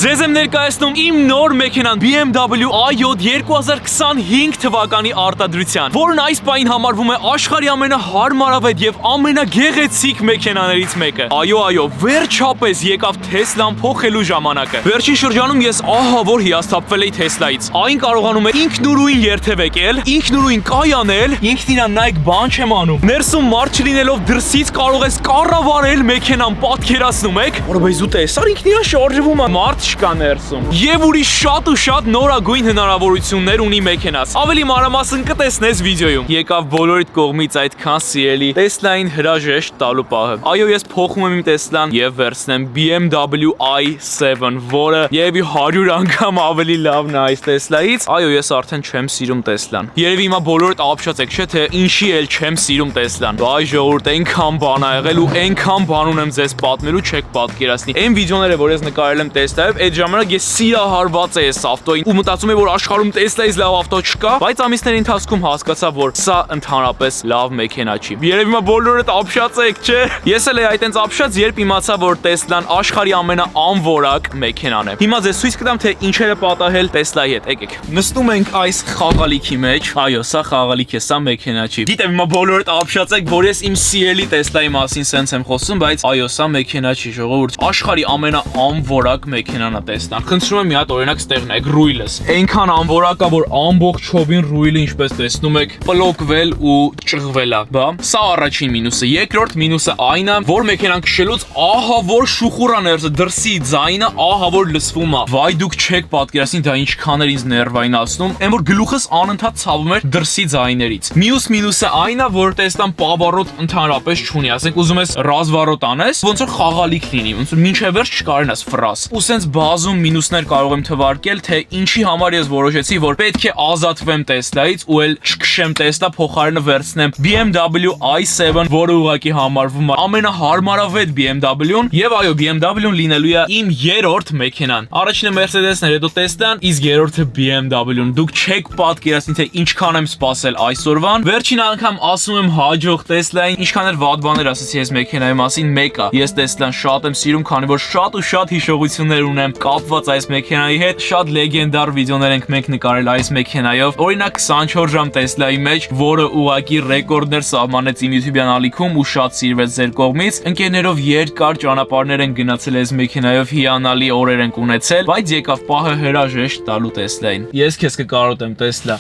Ձեզ եմ ներկայացնում իմ նոր մեքենան BMW i7 2025 թվականի արտադրության, որն այս պահին համարվում է աշխարհի ամենահարմարավետ եւ ամենագեղեցիկ մեքենաներից մեկը։ Այո, վերջապես եկավ Tesla-ն փոխելու ժամանակը։ Վերջին շրջանում ես ահա որ հիասթափվել էի Tesla-ից։ Այն կարողանում է ինքնուրույն երթևեկել, ինքնուրույն կայանել, ինքնին նայեք բան չեմ անում։ Ներսում մարդ չլինելով դրսից կարող ես կառավարել մեքենան, պատկերացնում եք։ Որովհետեւ զուտ է, սա ինքնին շարժվում է, մարդ չկա ներսում։ Եվ ուրիշ շատ ու շատ նորագույն հնարավորություններ ունի մեքենաս։ Ավելի մանրամասն կտեսնես վիդեոյում։ Եկավ բոլորիդ կողմից այդքան սիրելի Tesla-ին հրաժեշտ տալու պահը։ Այո, ես փոխում եմ իմ Tesla-ն եւ վերցնեմ BMW i7, որը երևի 100 անգամ ավելի լավն է այս Tesla-ից։ Այո, ես արդեն չեմ սիրում Tesla-ն։ Երևի հիմա բոլորդ ապշած եք, չէ՞ թե ինչի էլ չեմ սիրում Tesla-ն։ Բայ ժողովուրդ, այնքան բան ա եղել ու այնքան բան ունեմ ձեզ պատմելու, չեք պատկերացնի։ Այն վիդեոները, որ ես նկարել եմ Tesla-ով, այդ ժամանակ ես սիրահարված եմ այս ավտոյին ու մտածում եմ, որ աշխարհում Tesla-ից լավ ավտո չկա, բայց ամիսների ընթացքում հասկացա, որ սա ընդհանրապես լավ մեքենա չի։ Երևի հիմա բոլորդ ապշած եք, չէ՞։ Ես էլ էի այտենց ապշած, երբ իմացա, որ Tesla-ն աշխարհի ամենաանվորակ մեքենան է։ Հիմա ձեզ ցույց կտամ, թե ինչեր է պատահել Tesla-ի հետ։ Եկեք։ Նստում ենք այս խաղալիքի մեջ։ Այո, սա խաղալիք է, սա մեքենա չի։ Գիտեմ, հիմա բոլորդ ապշած եք, որ ես իմ սիրելի Tesla-ի մասին սենց եմ խոսում, բայց այո, սա մեքենա չի, ժողովուրդ։ Աշխարհի ամենաանվորակ մեքենան է Tesla-ն։ Խնդրում եմ մի հատ օրինակ ստեղ նայեք ռուիլս։ Այնքան անվորակ է, որ ամբողջ չոբին ռուիլը ինչպես տեսնում եք, պլոկվել ու ճղվել է, բա։ Սա առաջին մինուսը։ Երկրորդ մինուսը այն է, որ մեքենան քշելուց ահա որ շուխուր է ներսը, դրսի ձայնը ահա որ լսվում է։ Վայ դուք չեք պատկերացնի դա ինչքան էր ինձ ներվայնացնում, այն որ գլուխս անընդհատ ցավում էր դրսի ձայներից։ Մյուս մինուսը այն է, որ Tesla-ն պավառոտ ընդհանրապես չունի, ասենք ուզում ես ռազվառոտ անես, ոնց որ խաղալիք լինի, ոնց որ մինչև վերջ չկարենաս ֆրաս։ Ու սենց բազում մինուսներ կարող եմ թվարկել, թե ինչի համար ես որոշեցի, որ պետք է ազատվեմ Tesla-ից ու էլ չքշեմ Tesla, փոխարենը վերցնեմ BMW i7, որը ուղղակի համարվում է ամենահարմարավետ BMW-ն, եւ այո, BMW-ն լինելու է իմ երրորդ մեքենան։ Առաջինը Mercedes-ն էր, հետո Tesla-ն, իսկ երրորդը BMW-ն։ Դուք չեք պատկերացնի, թե ինչքան եմ սպասել այսօրվան։ Վերջին անգամ ասում եմ հաջող Tesla-ին, ինչքան էլ վատ բաներ ասացի այս մեքենայի մասին, մեկը ես Tesla-ն շատ եմ սիրում, քանի որ շատ ու շատ հիշողություններ ունեմ կապված այս մեքենայի հետ, շատ լեգենդար վիդեոներ ենք մենք նկարել այս մեքենայով։ Օրինակ 24 ժամ Tesla-ի մեջ, որը ուղղակի ռեկորդներ սահմանեց իմ YouTube-յան ալիքում ու շատ սիրվեց ձեր կողմից։ Ընկերներով երկար ճանապարհներ են գնացել այս մեքենայով, հիանալի օրեր ենք ունեցել, բայց եկավ պահը հրաժեշտ տալու Tesla-ին։ Ես քեզ կկարոտեմ Tesla։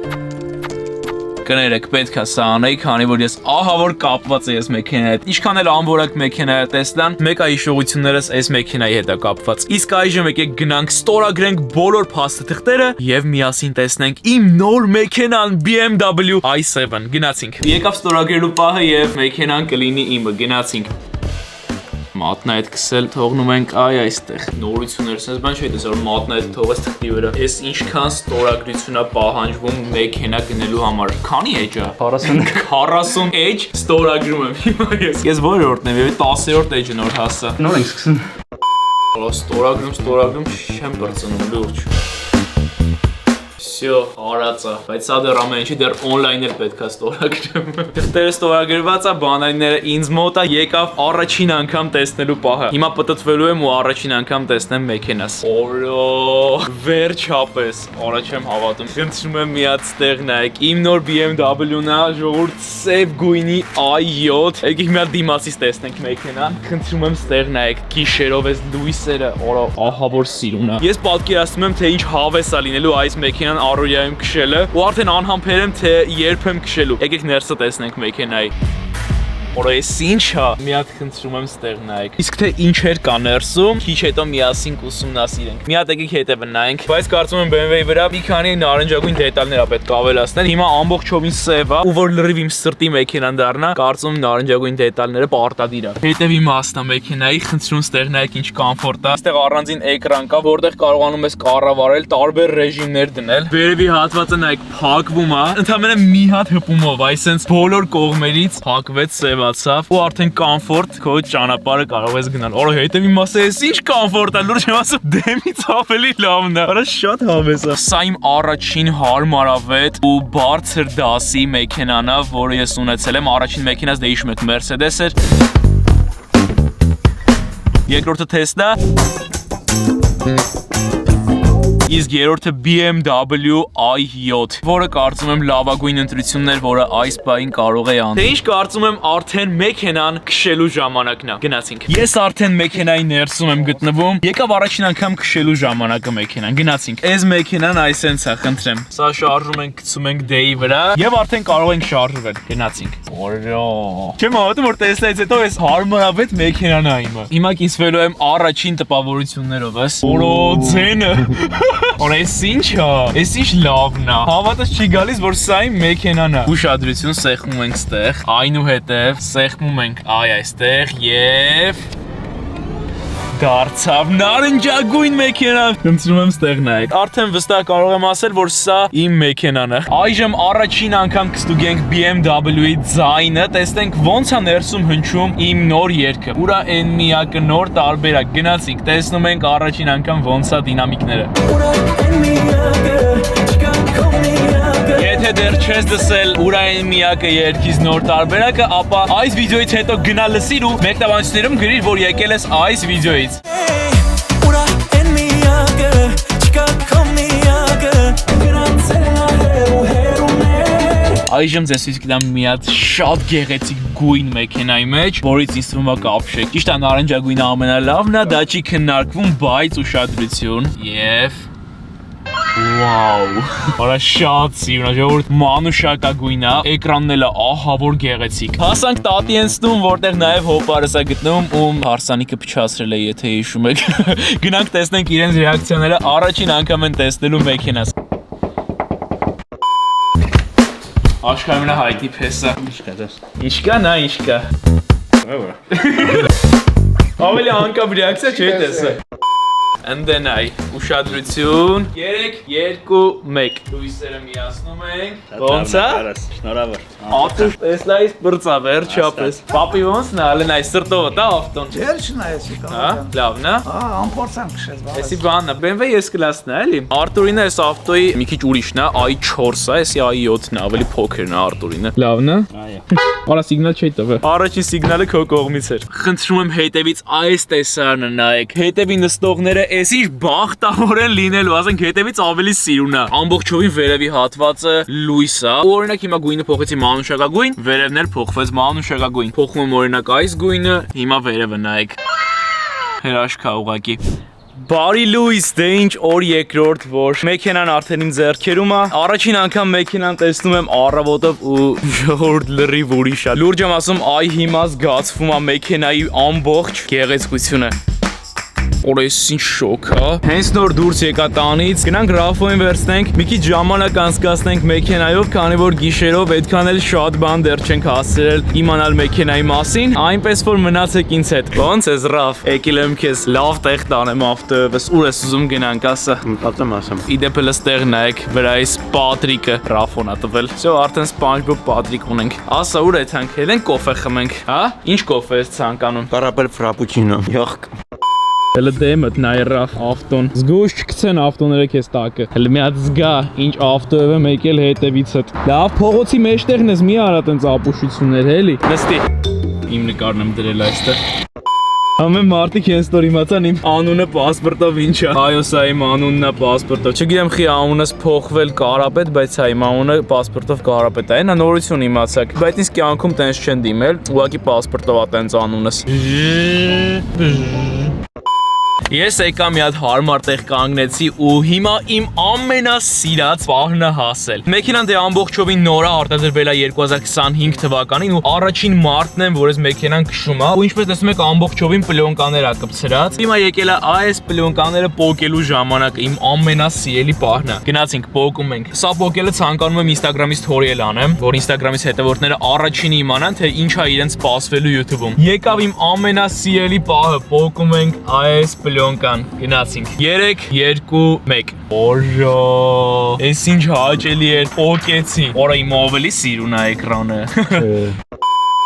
Կներեք, պետք է սա անեի, քանի որ ես ահա որ կապված եմ այս մեքենայի հետ։ Ինչքան էլ անվորակ մեքենա է Tesla-ն, մեկ է հիշողություններս այս մեքենայի հետ է կապված։ Իսկ այժմ եկեք գնանք ստորագրենք բոլոր փաստաթղթերը եւ միասին տեսնենք իմ նոր մեքենան BMW i7։ Գնացինք։ Եկավ ստորագրելու պահը եւ մեքենան կլինի իմը։ Գնացինք։ Մատնա այդ քսել թողնում ենք այստեղ։ Նորություններ, sense բան չէ, դες որ մատնա այդ թողես թղթի վրա։ Էս ինչքան ստորագրություն է պահանջվում մեքենա գնելու համար։ Քանի էջ է։ 40 էջ ստորագրում եմ հիմա ես։ Ես որորդն եմ, 10-րդ էջը նոր հասա։ Նոր ենք սկսում։ Ստորագրում, չեմ բրծնում լուրջ։ Всё, արածա, բայց սա դեռ ամեն ինչի դեռ on-line էլ պետքա ստորագրեմ։ Թղթերը ստորագրված է, բանալիները ինձ մոտ է, եկավ առաջին անգամ տեսնելու պահը։ Հիմա պտտվելու եմ ու առաջին անգամ տեսնեմ մեքենաս։ Օրո, վերջապես, առաջ եմ հավատում։ Խնդրում եմ մի հատ ստեղ նայեք, իմ նոր BMW-ն է, ժողովուրդ սև գույնի i7։ Եկեք մի հատ դիմացից տեսնենք մեքենան։ Խնդրում եմ ստեղ նայեք, գիշերով էս լույսերը, օրո, ահա որ սիրուն է։ Ես պատկերացնում եմ, թե ինչ հավես է լինելու այս մեքենան առօրյայում քշելը ու արդեն անհամբեր եմ թե երբ եմ քշելու։ Եկեք ներսը տեսնենք մեքենայի։ Որը էս ինչ է։ Մի հատ խնդրում եմ ստեղ նայեք։ Իսկ թե ինչեր կա ներսում, քիչ հետո միասին կուսումնասիրենք։ Մի հատ եկեք հետևը նայենք, բայց կարծում եմ BMW-ի վրա մի քանի նարնջագույն դետալներ է պետք ավելացնել։ Հիմա ամբողջովին սև է, ու որ լրիվ իմ սրտի մեքենան դառնա, կարծում եմ նարնջագույն դետալները պարտադիր է։ Հետևի մասն է մեքենայի, խնդրում ստեղ նայեք ինչ կոմֆորտ է։ Այստեղ առանձին էկրան կա, որտեղ կարողանում ես կառավարել, տարբեր ռեժիմներ դնել։ Վերևի հատվածը նայեք փակվում է, ընդհանրապես մի հատ հպումով, այսինքն բոլոր կողմերից փակվեց սև ու արդեն կոմֆորտ քո ճանապարհը կարող ես գնալ։ Օրը հետևի մասը էս ինչ կոմֆորտ է, լուրջ եմ ասում, դեմից ավելի լավն է։ Արա շատ հավես է։ Սա իմ առաջին հարմարավետ ու բարձր դասի մեքենան է, որը ես ունեցել եմ։ Առաջին մեքենաս դե հիշում եք Mercedes էր։ Երկրորդը Tesla։ իսկ երրորդը BMW i7, որը կարծում եմ լավագույն ընտրությունն էր, որը այս բային կարող է անել։ Թե ինչ կարծում եմ արդեն մեքենան քշելու ժամանակն է։ Գնացինք։ Ես արդեն մեքենայի ներսում եմ գտնվում։ Եկավ առաջին անգամ քշելու ժամանակը մեքենան։ Գնացինք։ Այս մեքենան այսենց է, խնդրեմ։ Սա շարժում ենք, գցում ենք դեի վրա եւ արդեն կարող ենք շարժվել։ Գնացինք։ Օրո։ Չեմ հավատում, որ տեսնայից հետո այս հարմարավետ մեքենան է իմը։ Հիմա կիսվելու եմ առաջին տպավորություններով, ըս։ Օրո ձենը։ Օր էս ինչ է։ Էս ինչ լավն է։ Հավատս չի գալիս, որ սա իմ մեքենան է։ Ուշադրություն, սեղմում ենք ստեղ, այնուհետև սեղմում ենք այստեղ եւ դարձավ նարնջագույն մեքենա։ Խնդրում եմ ստեղ նայեք։ Արդեն վստահ կարող եմ ասել, որ սա իմ մեքենան է։ Այժմ առաջին անգամ կստուգենք BMW-ի ձայնը, տեսնենք ոնց է ներսում հնչում իմ նոր երգը։ Ուրա այն միակը նոր տարբերակ։ Գնացինք, տեսնում ենք առաջին անգամ ոնց է դինամիկները։ Եթե դեռ չես դսել ուրա այն միակը երգից նոր տարբերակը, ապա այս վիդեոից հետո գնա լսիր ու մեկնաբանություններում գրիր, որ եկել ես այս վիդեոից։ Այժմ ձեզ ցույց կտամ մի հատ շատ գեղեցիկ գույն մեքենայի մեջ, որից ինձ թվում է կապշեք։ Ճիշտ է, նարնջագույնը ամենալավն է, դա չի քննարկվում, բայց ուշադրություն եւ Վաու, արա շատ սիրուն է, ժողովուրդ մանուշակագույն է, էկրանն էլ է ահա որ գեղեցիկ։ Հասանք Տատիենստում, որտեղ նաև հոպարս է գտնում, ում հարսանիքը փչացրել է, եթե հիշում եք։ Գնանք տեսնենք իրենց ռեակցիաները, առաջին անգամ են տեսնելու մեքենաս։ Աշխարհի ամենահայտնի փեսը։ Ինչ կա դες։ Ինչ կա, նա ինչ կա։ Ավելի անկապ ռեակցիա չէ տեսը։ Ընդենայ, ուշադրություն, 3, 2, 1 Լույսերը միացնում ենք, ոնց է? Շնորհավոր։ Ատուշ տեսլայից բրծա վերջապես։ Պապի ոնց նա, ալեն այս սրտովը տա ավտոն։ Վերջն է էսի Հա, լավն է։ Հա, ամփորձանք քշես բա։ Էսի բանն է, BMW ես կլասն է, էլի։ Արտուրինը այս ավտոյի մի քիչ ուրիշն է, i4-ը, էսի i7-ն է, ավելի փոքրն է Արտուրինը։ Լավն է։ Այո։ Արա սիգնալ չի տվել։ Առաջին սիգնալը քո կողմից էր։ Խնդրում եմ հետևից այս տեսարանը նայեք։ Հետևի նստողները էս ինչ բախտավոր են լինելու, ասենք հետևից ավելի սիրուն է։ Ամբողջովին վերևի հատվածը լույս է։ Օրինակ հիմա գույնը փոխեցի մանուշակագույն, վերևն էլ փոխվեց մանուշակագույն։ Փոխում եմ օրինակ այս գույնը, հիմա վերևը նայեք։ Հրաշք է ուղղակի։ Բարի լույս, դե ինչ օր երկրորդ, որ մեքենան արդեն իմ ձեռքերում է։ Առաջին անգամ մեքենան տեսնում եմ առավոտով ու ժողովուրդ լրիվ ուրիշ է։ Լուրջ եմ ասում, այ հիմա զգացվում է մեքենայի ամբողջ գեղեցկությունը։ Օր էս ինչ շոկ է։ Հենց նոր դուրս եկա տանից, գնանք Ռաֆոին վերցնենք, մի քիչ ժամանակ անցկացնենք մեքենայով, քանի որ գիշերով այդքան էլ շատ բան դեռ չենք հասցրել իմանալ մեքենայի մասին, այնպես որ մնացեք ինձ հետ։ Ոնց ես Ռաֆ, եկել եմ քեզ լավ տեղ տանեմ ավտոյովս, ուր ես ուզում գնանք, ասա։ Մտածեմ ասեմ։ Իդեպը լստեղ նայեք, վրայից Պատրիկը Ռաֆոն ա տվել։ Всё, արդեն SpongeBob Պատրիկ ունենք։ Ասա ուր է թանք, ելենք կոֆե խմենք, հա? Ինչ կոֆե ես ցանկանում։ Կարապել ֆրապուչինո։ Յոխ։ Հələ դեմդ նայ Ռաֆ ավտոն։ Զգուշ չգցեն ավտոները քեզ տակը։ Հələ մի հատ զգա, ինչ ավտոյով եմ եկել հետևիցդ։ Լավ, փողոցի մեջտեղն ես մի արա տենց ապուշություններ, էլի։ Նստի։ Իմ նկարն եմ դրել այստեղ։ Ամեն մարդիկ հենց նոր իմացան իմ անունը պասպորտով ինչ է։ Այո, սա իմ անունն է պասպորտով։ Չգիտեմ խի անունս փոխվել Կարապետ, բայց սա իմ անունը պասպորտով Կարապետ է։ Նա նորություն իմացակ։ Բայց ինձ կյանքում տենց չեն դիմել, ուղղակի պասպորտով է տենց անունս։ Ես եկա մի հատ հարմար տեղ կանգնեցի ու հիմա իմ ամենասիրած պահն է հասել։ Մեքենան դե ամբողջովին նոր է, արտադրվել է 2025 թվականին ու առաջին մարտն եմ, որ այս մեքենան քշում է ու ինչպես տեսնում եք ամբողջովին պլյոնկաներ է կպցրած։ Հիմա եկել է այս պլյոնկաները պոկելու ժամանակը, իմ ամենասիրելի պահն է։ Գնացինք պոկում ենք։ Սա պոկելը ցանկանում եմ Instagram-ից story-ել անեմ, որ Instagram-ից հետևորդները առաջինը իմանան, թե ինչ է իրենց սպասվելու YouTube-ում։ Եկավ իմ ամենասիրելի պահը, պոկում ենք այս պլյոնկան, գնացինք 3, 2, 1 Օժո, ես ինչ հաճելի էր, պոկեցի։ Օրա իմ ավելի սիրուն է էկրանը։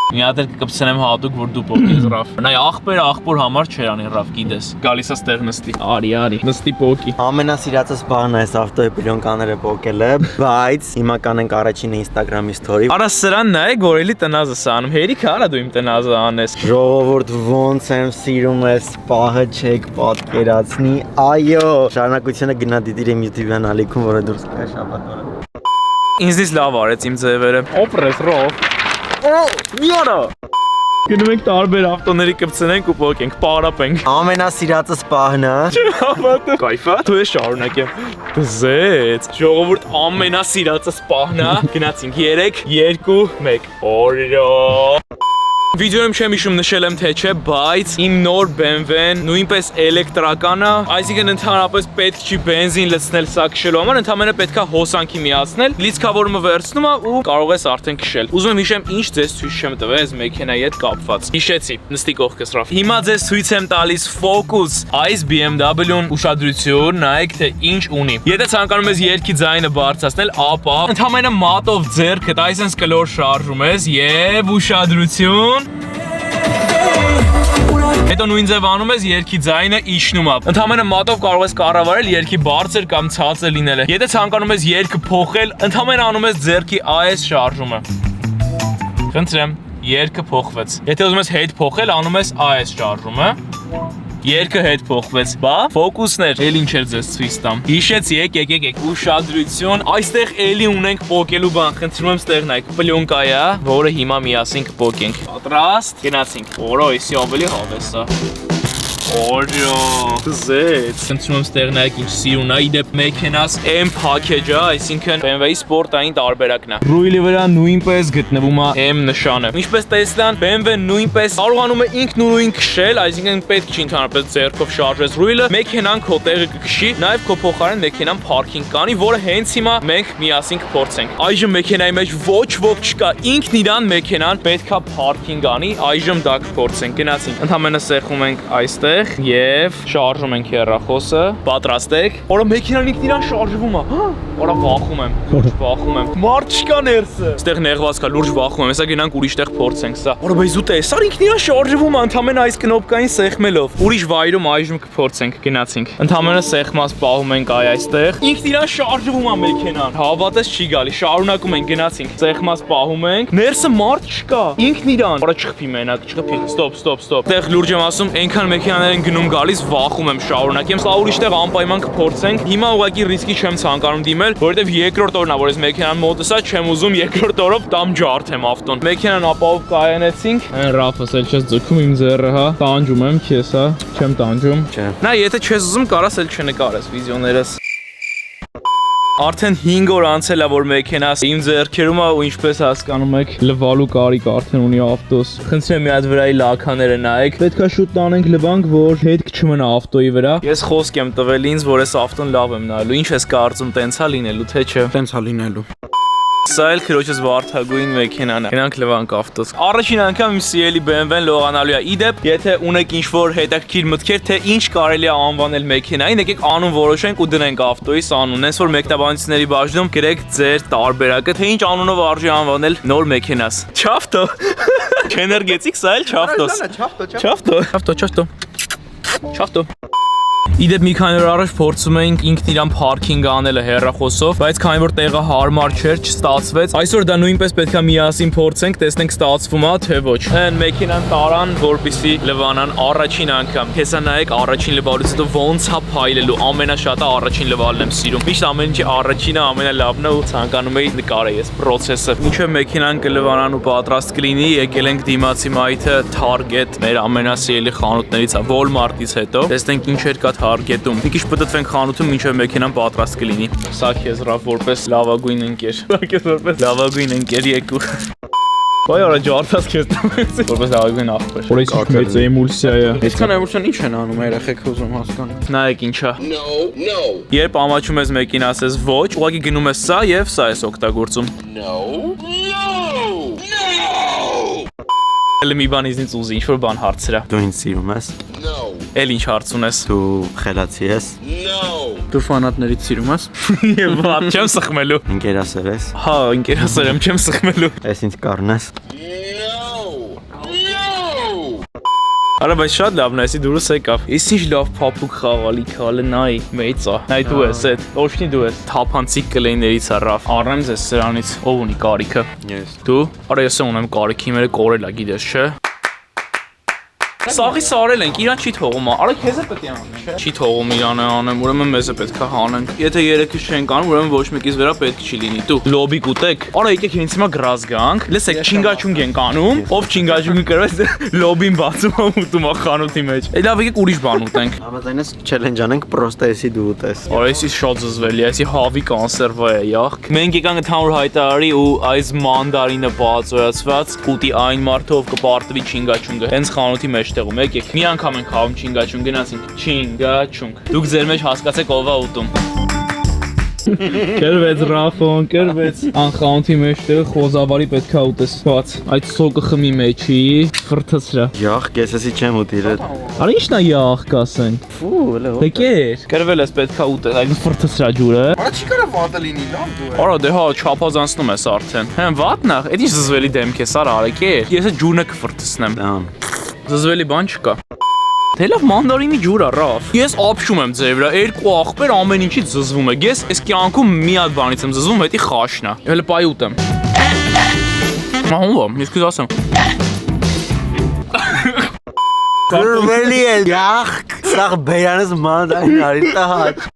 Մի հատ էլ կկպցնեմ հատուկ, որ դու պոկես Ռաֆ։ Նայ աղբերը աղբոր համար չէր անի Ռաֆ, գիտես։ Գալիս է ստեղ նստի։ Արի, նստի պոկի։ Ամենասիրածս բանն է այս ավտոյի պլյոնկաները պոկելը, բայց հիմա կանենք առաջինը Instagram-ի story։ Արա սրան նայեք, որ էլի տնազը սանում։ Հերիք արա դու իմ տնազը անես։ Ժողովուրդ ոնց եմ սիրում ես պահը չեք պատկերացնի։ Այո, շարունակությունը գնա դիտիր իմ YouTube-յան ալիքում, որը դուրս կգա շաբաթ օրը։ Ինձնից լավ արեց իմ ձևերը։ Օպրես Ռաֆ։ Մի արա։ Գնում ենք տարբեր ավտոների կպցնենք ու պոկենք, պարապենք։ Ամենասիրածս բանն է։ Հավատը։ Կայֆա։ Դու ես շարունակեմ։ Բզեց։ Ժողովուրդ ամենասիրածս պահն է։ Գնացինք 3, 2, 1։ Օրիո։ Վիդեոյում չեմ հիշում նշել եմ թե չէ, բայց իմ նոր BMW-ն նույնպես էլեկտրական է, այսինքն ընդհանրապես պետք չի բենզին լցնել սա քշելու համար, ընդհանրապես պետք է հոսանքի միացնել, լիցքավորումը վերցնում է ու կարող ես արդեն քշել։ Ուզում եմ հիշեմ ինչ ձեզ ցույց չեմ տվել այս մեքենայի հետ կապված։ Հիշեցի, նստի կողքս Ռաֆ։ Հիմա ձեզ ցույց եմ տալիս Focus, այս BMW-ն ուշադրություն, նայեք թե ինչ ունի։ Եթե ցանկանում ես երգի ձայնը բարձրացնել, ապա ընդհանրապես մատով ձեռքդ այսպես կլոր շարժում ես եւ ուշադրություն Հետո նույն ձև անում ես երգի ձայնը իջնում է։ Ընդհանրապես մատով կարող ես կառավարել երգի բարձր կամ ցածր լինելը։ Եթե ցանկանում ես երգը փոխել, ընդհանրապես անում ես ձեռքի AS շարժումը։ Խնդրեմ, երգը փոխվեց։ Եթե ուզում ես հետ փոխել, անում ես AS շարժումը։ Երգը հետ փոխվեց։ Բա, ֆոկուսներ, էլ ինչ էր ձեզ ցույց տամ։ Հիշեցի, եկեք, ուշադրություն։ Այստեղ էլի ունենք պոկելու բան։ Խնդրում եմ ստեղ նայեք, պլյոնկա է, որը հիմա միասին կպոկենք։ Պատրաստ, գնացինք։ Որո, իսի ավելի հավես է։ Օրիո, զեց։ Խնդրում եմ ստեղ նայեք ինչ սիրուն է, իդեպ մեքենաս M package-ը, այսինքն BMW-ի սպորտային տարբերակն է։ Ռուիլի վրա նույնպես գտնվում է M նշանը։ Ինչպես Tesla-ն, BMW-ն նույնպես կարողանում է ինքնուրույն քշել, այսինքն պետք չի ընդհանրապես ձեռքով շարժես ռուիլը, մեքենան քո տեղը կքշի, նաև քո փոխարեն մեքենան parking կանի, որը հենց հիմա մենք միասին կփորձենք։ Այժմ մեքենայի մեջ ոչ ոք չկա, ինքն իրան մեքենան պետքա parking անի, այժմ դա կփորձենք։ Գնացինք։ Ընդհանրապես սեղմում ենք այստեղ Եվ շարժում ենք հեռախոսը, պատրաստ եք, որը մեքենան ինքն իրան շարժվում է, որը վախում եմ, մարդ չկա ներսը, ստեղ նեղված կա, լուրջ վախում եմ, հեսա գնանք ուրիշ տեղ փորձենք սա, որը բեզու տեսար ինքն իրան շարժվում է, ընդամենը այս կնոպկային սեղմելով, ուրիշ վայրում այժմ կփորձենք, գնացինք, ընդամենը սեղմած պահում ենք այստեղ, ինքն իրան շարժվում է մեքենան, հավատես չի գալի, շարունակում ենք, գնացինք, սեղմած պահում ենք, ներսը մարդ չկա, ինքն իրան, որը չխփի մենակ, չխփի, ստոպ, տեղ լուրջ եմ ասում, այնքան մեքենաներ են գնում գալիս, վախում եմ շարունակեմ, սա ուրիշ տեղ անպայման կփորձենք։ Հիմա ուղղակի ռիսկի չեմ ցանկանում դիմել, որովհետև երկրորդ օրն է, որ ես մեքենան մոտս է, չեմ ուզում երկրորդ օրով տամ ջարդեմ ավտոն։ Մեքենան ապահով կայանեցինք։ Այն Ռաֆս էլ չես ձգում իմ ձեռը, հա։ Տանջում եմ, քեզ հա, չեմ տանջում։ Չէ։ Նա եթե չես ուզում, կարաս էլ չնկարես վիդեոներս։ Արդեն 5 օր անցել է, որ մեքենաս իմ ձեռքերում է ու ինչպես հասկանում եք, լվալու կարիք արդեն ունի ավտոս։ Խնդրեմ մի հատ վրայի լաքաները նայեք։ Պետք է շուտ տանենք լվանք, որ հետք չմնա ավտոյի վրա։ Ես խոսք եմ տվել ինձ, որ այս ավտոն լավ եմ նայելու։ Ինչ ես կարծում, տենց է լինելու, թե չէ։ Տենց է լինելու։ Սա էլ քրոջս վարդագույն մեքենան է։ Գնանք լվանք ավտոս։ Առաջին անգամ իմ սիրելի BMW-ն լողանալու է։ Իդեպ, եթե ունեք ինչ-որ հետաքրքիր մտքեր, թե ինչ կարելի է անվանել մեքենային, եկեք անուն որոշենք ու դնենք ավտոյիս անուն։ Հենց որ մեկնաբանությունների բաժնում գրեք ձեր տարբերակը, թե ինչ անունով արժի անվանել նոր մեքենաս։ Չավտո։ Չէներգետիկ, սա էլ չավտոս։ Չավտո։ Իդեպ մի քանի օր առաջ փորձում էինք ինքն իրան parking անելը հեռախոսով, բայց քանի որ տեղը հարմար չէր, չստացվեց։ Այսօր դա նույնպես պետքա միասին փորձենք, տեսնենք ստացվում է թե ոչ։ Այն մեքենան տարան, որպեսզի լվանան առաջին անգամ։ Հեսա նայեք առաջին լվալուց հետո ոնց է փայլելու, ամենաշատը առաջին լվալն եմ սիրում։ Միշտ ամեն ինչի առաջինը ամենալավն է ու ցանկանում էի նկարել ես process-ը։ Ինչու մեքենան կլվանան ու պատրաստ կլինի, եկել ենք դիմացի մայթը Target, մեր ամենասիրելի խանութներից է, Walmart-ից հետո։ Տեսնենք ինչ էր կա Target-ում։ Մի քիչ պտտվենք խանութում, մինչև մեքենան պատրաստ կլինի։ Սա քեզ Ռաֆ որպես լավագույն ընկեր։ Սա քեզ որպես լավագույն ընկեր եկու։ Բայ արա ջարդած քեզ տվեցի։ Որպես լավագույն աղբեր։ Որից մեծ էմուլսիա է։ Այսքան էմոցիան ինչ են անում երեխեք ուզում հասկանալ։ Նայեք ինչա։ No. Երբ ամաչում ես մեկին ասես ոչ, ուղղակի գնում ես սա եւ սա ես օգտագործում։ No. Էլ մի բան իզնից ուզի, ինչ-որ բան հարցրա։ Դու ինձ սիրում ես։ Էլ ինչ հարց ունես։ Դու խելացի ես։ Դու ֆանատներից սիրում ես։ Եվ բան չեմ սխմելու։ Ընկերասեր ես։ Հա, ընկերասեր եմ, չեմ սխմելու։ Ես ինձ կառնես։ Արա բայց շատ լավն է, այսի դուրս եկավ։ Ես ինչ լավ փափուկ խաղալիք ալը նայ, մեծ է։ Նայ դու ես, այդ ոչնի դու ես։ Թափանցիկ կլեյներից առավ։ Առնեմ ձեզ սրանից, ով ունի կարիքը։ Ես։ Դու։ Արա ես ունեմ կարիքի, մերը կորել է, գիտես, չէ։ Սաղի սարել ենք, իրան չի թողում, արա քեզ է պետք է անեմ, չէ։ Չի թողում իրան է անեմ, ուրեմն մեզ է պետք է հանենք։ Եթե երեքս չենք անում, ուրեմն ոչ մեկից վրա պետք չի լինի։ Դու լոբի կուտեք։ Արա եկեք հենց հիմա գրազ գանք։ Լսեք, չինգաչունգ ենք անում, ով չինգաչունգը կրվեց լոբին բացում ու ուտում է խանութի մեջ։ Էլի լավ եկեք ուրիշ բան ուտենք։ Համաձայնես challenge անենք, պրոստը էսի դու ուտես։ Արա էսի շատ զզվելի է, էսի հավի կոնսերվա է, յախք։ Մենք եկանք ընդհանուր հայտարարի ու այս մանդարինը բացոյացված ուտի այն մարդով կպարտվի չինգաչունգը։ Հենց խանութի մեջտեղում եկեք։ Մի անգամ ենք խաղում չինգաչունգ, գնացինք չինգաչունգ։ Դուք ձեր մեջ հասկացեք ով է ուտում։ Կրվեց Ռաֆոն, կրվեց անխանութի մեջտեղը խոզավարի պետքա ուտես։ Բաց, այդ սոկը խմի մեջի, ֆրթացրա։ Յախ, ես էսի չեմ ուտիր։ Արա ի՞նչն է յախ կասենք։ Ֆու, էլի հոտ։ Դե կեր։ Կրվել ես պետքա ուտել, այդ ֆրթացրա ջուրը։ Արա չի կարա վատը լինի, լավ դու։ Արա դե հա չափազանցնում ես արդեն։ Հեն վատնա, այդ ինչ զզվելի դեմք ես, արա արեք էր։ Ես այդ ջուրը կֆրթցնեմ։ Դան։ Զզվելի բան չկա։ Դե լավ մանդարինի ջուր ա, Ռաֆ։ Ես ապշում եմ ձեր վրա, երկու աղբեր ամեն ինչից զզվում եք։ Ես այս կյանքում մի հատ բանից եմ զզվում, հետի խաշն ա։ Հələ պայ ուտեմ։ Ահա, ես քեզ ասեմ։ Կրվելի է, յախ, սաղ բերանս մանդային արի տահաճ։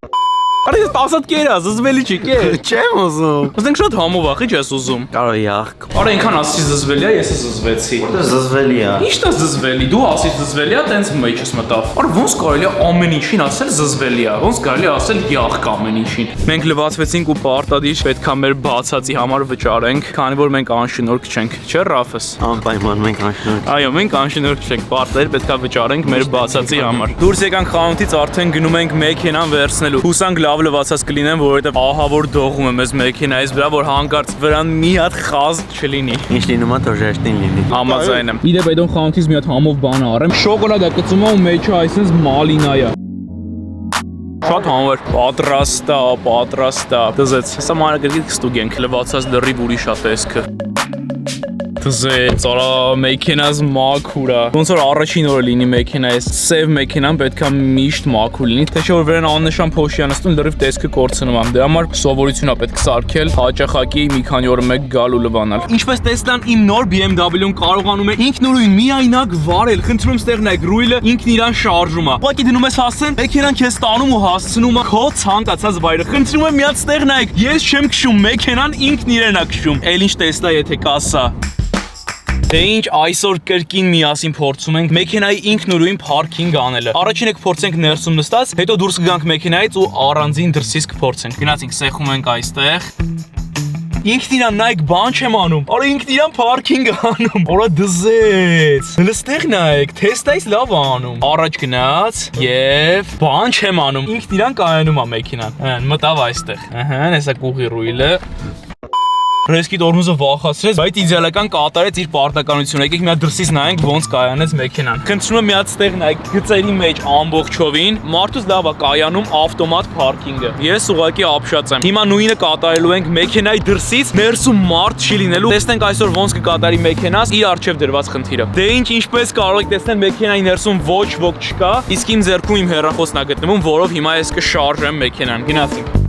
Արա ես 10 կերա, զզվելի չի, կեր։ Չեմ ուզում։ Ասենք շատ համով ա, ինչ ես ուզում։ Կարո յախ։ Արա ինքան ասի զզվելի ա, ես է զզվեցի։ Որտե զզվելի է։ Ի՞նչն է զզվելի։ Դու ասի զզվելի ա, տենց մեջս մտավ։ Արա ոնց կարելի է ամեն ինչին ասել զզվելի ա, ոնց կարելի է ասել յախք ամեն ինչին։ Մենք լվացվեցինք ու պարտադիր պետքա մեր բացածի համար վճարենք, քանի որ մենք անշնորհք չենք, չէ՞ Ռաֆս։ Անպայման մենք անշնորհ։ Այո, մենք անշնորհք չենք, պարտադիր պետքա վճարենք մեր բացածի համար։ Դուրս եկանք խանութից, արդեն գնում ենք մեքենան վերցնելու։ Հուսանք լավ լվացած կլինեն, որովհետև ահա որ դողում եմ այս մեքենայից վրա, որ հանկարծ վրան մի հատ խազ չլինի։ Ինչ լինում է, թող ժեշտին լինի։ Համաձայն եմ։ Իդեպ այդոն խանութից մի հատ համով բան առեմ։ Շոկոլադա կծում ու մեջը այսպես մալինա է։ Շատ համով պատրաստա։ Դզեց։ Հեսա մանրակրկիտ կստուգենք, լվացած լրիվ ուրիշ է տեսքը։ Դզեց, արա մեքենաս մաքուր է։ Ոնց որ առաջին օրը լինի մեքենայից, սև մեքենան պետքա միշտ մաքուր լինի, թե չէ որ վրան աննշան փոշի անստուն լրիվ տեսքը կորցնում եմ։ Դրա համար սովորություն է պետք սարքել, հաճախակի մի քանի օր մեկ գալ ու լվանալ։ Ինչպես տեսնան, իմ նոր BMW-ն կարողանում է ինքնուրույն միայնակ վարել։ Խնդրում ստեղ նայեք, ռուիլը ինքն իրան շարժում է։ Ուղղակի դնում ես հասցեն, մեքենան քեզ տանում ու հասցնում է քո ցանկացած վայրը։ Խնդրում եմ միած ստեղ նայեք, ես չեմ քշում, մեքենան ինքն իրեն է քշում։ Էլ ինչ տեսնա, եթե կասա։ Դե ինչ այսօր կրկին միասին փորձում ենք մեքենայի ինքնուրույն փարքինգ անելը։ Առաջին եք փորձենք ներսում նստած, հետո դուրս կգանք մեքենայից ու առանձին դրսից կփորձենք։ Գնացինք, սեղում ենք այստեղ։ Ինքն իրան նայեք, բան չեմ անում։ Արա ինքն իրան փարքինգ անում։ Արա դզեց։ Նստեղ նայեք, թեստայից լավ է անում։ Առաջ գնաց եւ բան չեմ անում։ Ինքն իրան կայանում է մեքենան։ Հեն մտավ այստեղ։ Ահա, հեսա կուղի ռուիլը։ Ռեսկի տորմուզը վախացրեց, բայց իդեալական կատարեց իր պարտականությունը։ Եկեք մի հատ դրսից նայենք ոնց կայանեց մեքենան։ Խնդրում եմ մի հատ ստեղ նայեք գծերի մեջ ամբողջովին, մարդուց լավ է կայանում ավտոմատ փարքինգը։ Ես ուղղակի ապշած եմ։ Հիմա նույնը կատարելու ենք մեքենայի դրսից, ներսում մարդ չի լինելու։ Տեսնենք այսօր ոնց կկատարի մեքենաս իր առջև դրված խնդիրը։ Դե ինչպես կարող եք տեսնել, մեքենայի ներսում ոչ ոք չկա, իսկ իմ ձեռքում իմ հեռախոսն է գտնվում, որով հիմա ես կշարժեմ մեքենան։ Գնացինք։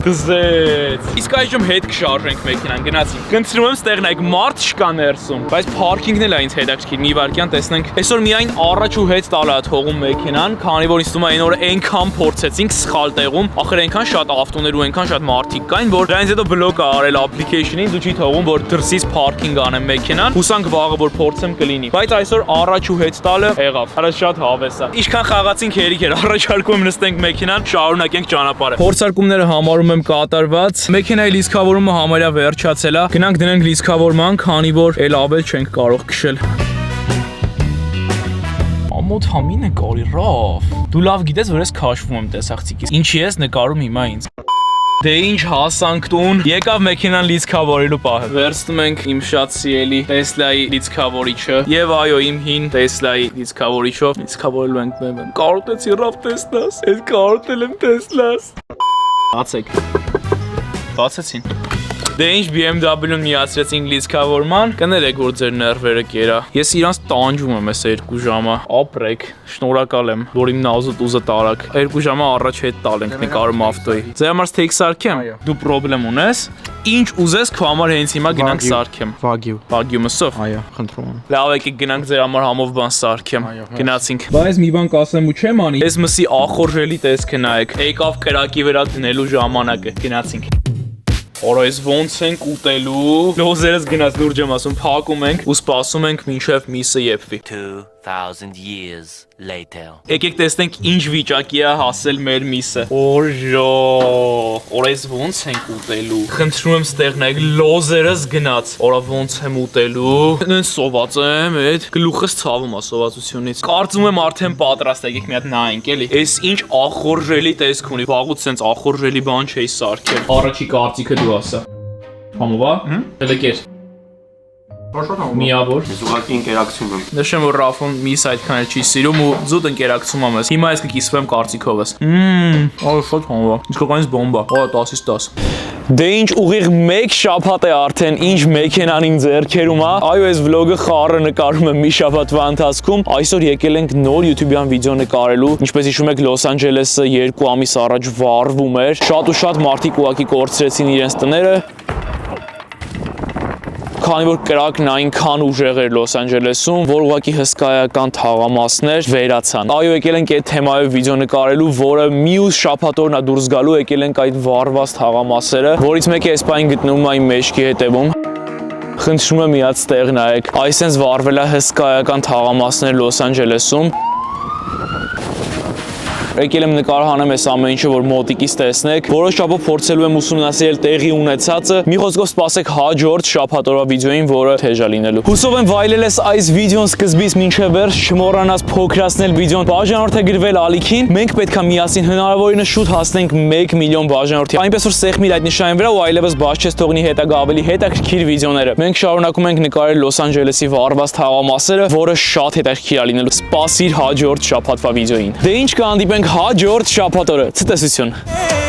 Դզեց։ Իսկ այժմ հետ կշարժենք մեքենան, գնացինք։ Խնդրում եմ ստեղ նայեք, մարդ չկա ներսում, բայց փարքինգն էլ է ինձ հետաքրքիր։ Մի վարքյան տեսնենք։ Այսօր միայն առաջ ու հետ տալը է թողում մեքենան, քանի որ ինձ թվում է այն օրը այնքան փորձեցինք սխալ տեղում, ախր այնքան շատ ավտոներ ու այնքան շատ մարդիկ կային, որ դրանից հետո բլոկ է արել application-ին, դու չի թողում, որ դրսից փարքինգ անեմ մեքենան։ Հուսանք վաղը որ փորձեմ կլինի։ Բայց այսօր առաջ ու հետ տալը եղավ։ Հələ շատ հավես է։ Ինչքան խաղացինք հերիք էր, առաջարկում եմ նստենք մեքենան, շարունակենք ճանապարհը։ Փորձարկումները համարում եմ կատարված։ Մեքենայի լիցքավորումը համարյա վերջացել է։ Գնանք դնենք լիցքավորման, քանի որ էլ ավել չենք կարող քշել։ Ամոթ համին է կարի Ռաֆ։ Դու լավ գիտես, որ ես քաշվում եմ տեսախցիկից։ Ինչի ես նկարում հիմա ինձ։ Դե ինչ հասանք տուն, եկավ մեքենան լիցքավորելու պահը։ Վերցնում ենք իմ շատ սիրելի Տեսլայի լիցքավորիչը եւ այո իմ հին Տեսլայի լիցքավորիչով լիցքավորելու ենք մեմ։ Կարոտեցի Ռաֆ Տեսլաս, ես կարոտել եմ Տեսլաս։ Բացեք։ Բացեցին։ Դե ինչ BMW-ն միացրեցինք լիցքավորման, կներեք որ ձեր ներվերը կերա։ Ես իրանց տանջում եմ այս 2 ժամը։ Ապրեք, շնորհակալ եմ, որ իմ նազը տուզը տարակ։ 2 ժամը առաջ հետ տալ ենք նկարում ավտոյի։ Ձեր համար steak սարքեմ։ Դու պրոբլեմ ունես։ Ինչ ուզես քո համար հենց հիմա գնանք սարքեմ։ Վագյու մսով։ Այո, խնդրում եմ։ Լավ եկեք գնանք ձեր համար համով բան սարքեմ։ Գնացինք։ Բայց մի բան կասեմ ու չեմ անի։ Այս մսի ախորժելի տեսքը նայեք։ Եկավ կրակի վրա դնելու ժամանակը։ Գնացինք։ Օրը ես ոնց ենք ուտելու։ Լոզերս գնաց լուրջ եմ ասում, փակում ենք ու սպասում ենք մինչև միսը եփվի։ 2000 years later. Եկեք տեսնենք ինչ վիճակի է հասել մեր միսը։ Օժո, օրը ես ոնց ենք ուտելու։ Խնդրում եմ ստեղ նայեք, լոզերս գնաց։ Օրը ոնց եմ ուտելու։ Նենց սոված եմ, այդ գլուխս ցավում է սովածությունից։ Կարծում եմ արդեն պատրաստ եկեք մի հատ նայենք էլի։ Էս ինչ ախորժելի տեսք ունի։ Վաղուց սենց ախորժելի բան չէի սարքել։ Առաջի կարծիքը դու ասա։ Համովա։ Դելեկեր։ Միավոր։ Ես ուղղակի ինտերակցիոն եմ։ Նշեմ որ Ռաֆոն միս այդքան էլ չի սիրում ու զուտ ինտերակցում եմ ես։ Հիմա ես կկիսվեմ կարծիքովս։ Այո, շատ համով է։ Իսկականից բոմբա։ Ո 10-ից 10։ Դե ինչ ուղիղ 1 շաբաթ է արդեն ինչ մեքենան իմ ձեռքերում է։ Այո, այս վլոգը խառը նկարում եմ մի շաբաթվա ընթացքում։ Այսօր եկել ենք նոր YouTube-յան վիդեո նկարելու։ Ինչպես հիշում եք, Լոս Անջելեսը 2 ամիս առաջ վառվում էր։ Շատ ու շատ մարդիկ ուղղակի կորցրեցին իրենց տները։ Քանի որ կրակն այնքան ուժեղ էր Լոս Անջելեսում, որ ուղղակի հսկայական թաղամասներ վերացան։ Այո, եկել ենք այդ թեմայով վիդեո նկարելու, որը մյուս շաբաթօրն է դուրս գալու, եկել ենք այդ վառված թաղամասերը, որից մեկը այս պահին գտնվում է իմ մեջքի հետևում։ Խնդրում եմ միած տեղ նայեք։ Այսենց վառվել է հսկայական թաղամասներ Լոս Անջելեսում։ Եկել եմ նկարահանեմ այս ամեն ինչը, որ մոտիկից տեսնեք։ Որոշ չափով փորձելու եմ ուսումնասիրել տեղի ունեցածը։ Մի խոսքով սպասեք հաջորդ շաբաթօրվա վիդեոին, որը թեժ է լինելու։ Հուսով եմ վայելել ես այս վիդեոն սկզբից մինչև վերջ, չմոռանաս փոքրացնել վիդեոն, բաժանորդագրվել ալիքին։ Մենք պետք է միասին հնարավորինս շուտ հասնենք 1 միլիոն բաժանորդի։ Այնպես որ սեղմիր այդ նշանի վրա ու այլևս բաց չես թողնի հետագա ավելի հետաքրքիր վիդեոները։ Մենք շարունակում ենք նկարել Լոս Անջելեսի վառված թաղամասերը, որը շատ հետաքրքիր է լինելու։ Սպասիր հաջորդ շաբաթվա վիդեոին։ Դե ինչ կհանդիպենք հաջորդ շաբաթ օրը։ Ցտեսություն։